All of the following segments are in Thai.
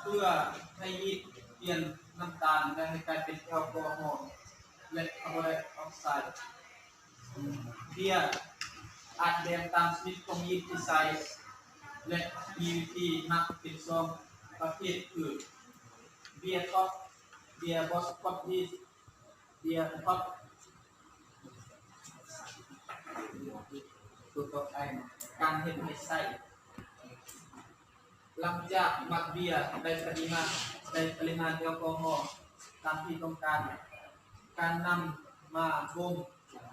พื่อให้ยีสต์เปลี่ยนน้ำตาลและให้กลายเป็นแอลกอฮอล์และคาร์บอนไดออกไซด์เบียร์อาจแบ่งตามชนิดของยีสต์ที่ใส่และมีวิธีหมักเป็นซองประเภทคือเบียร์ท็อปเบียร์บอสคอตยีสต์เบียร์ท็อปตัวต่อไปการเฮ็ดให้ใส่หลังจากหมักเบียร์ได้ปริมาณแอลกอฮอล์ตามที่ต้องการนำมาบ่ม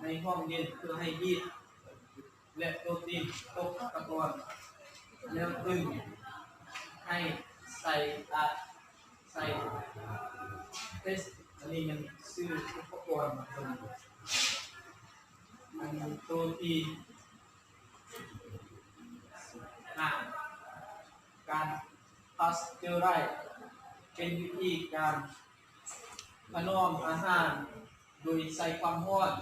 ในห้องเย็นเพื่อให้ยีสต์และโปรตีนตกตะกอนแล้วตึงให้ใส่เทสอันนี้มันซื้ออุปกรณ์อันตัวที่การพาสเจอไรส์เป็นวิธีการถนอมอาหารโดยใส่ความร้อน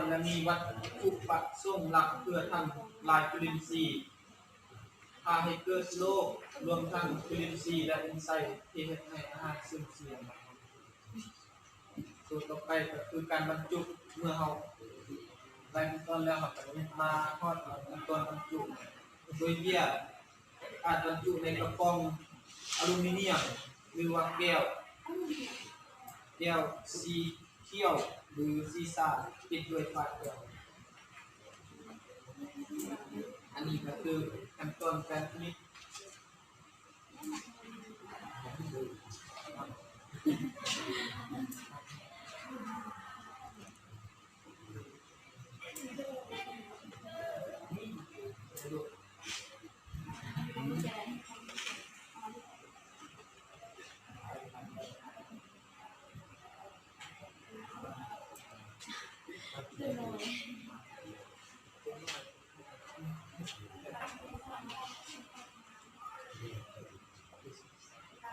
และมีวัตถุประสงค์หลักเพื่อทำลายจุลินทรีย์พาให้เกิดโรครวมทั้งจุลินทรีย์และเอนไซม์ที่ทำให้อาหารเสื่อมเสียตัวต่อไปก็คือการบรรจุเมื่อเราได้ต้นแล้วเราก็มาทอดต้นบรรจุโดยเบียร์อาจบรรจุในกระป๋องอลูมิเนียมหรือว่าแก้วสีเขียวหรือซีซ่าปิดด้วยฝาแก้วอันนี้ก็คือขั้นตอนการผลิต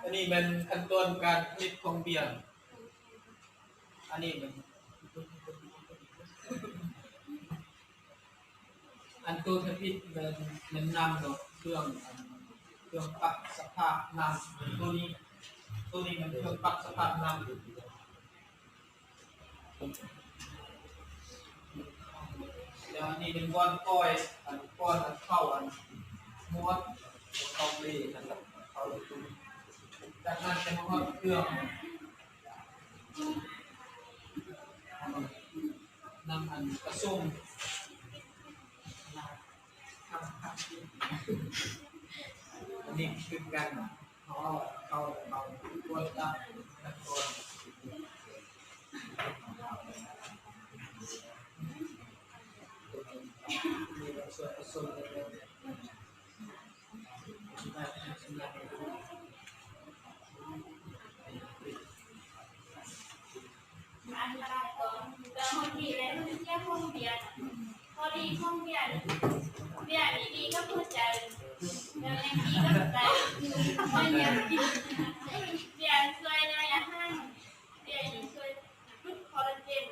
อันนี้เป็นขั้นตอนการผลิตของเบียร์อันนี้เป็นอันตัวผลิตเป็นนำเครื่องปรับสภาพน้ำตัวนี้มันเครื่องปรับสภาพน้ำแล้วอันนี้เป็นก้อนก้อยก้อนเข้าม้วนเข้าเลยนะครับเข้าเลยจากนั้นจะมาทอดเครื่องนำมันผสมอันนี้คือการเข้าตัวตั้งตะกอนมีส่วนผสมดีก็พูดใจแล้วอย่างนี้ก็ใจไม่เนียนกินเบียร์ช่วยในอาหารเบียร์ช่วยลดคอลลาเจน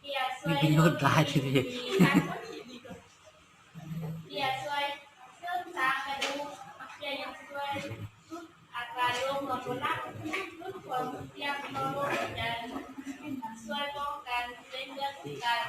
เบียร์ช่วยลดลายทีเดียวเบียร์ช่วยเสริมสร้างกระดูกเบียร์ยังช่วยลดอัตราโรคลดน้ำหนักลดความเสี่ยงต่อโรคหัวใจช่วยป้องกันเส้นเลือดอุดตัน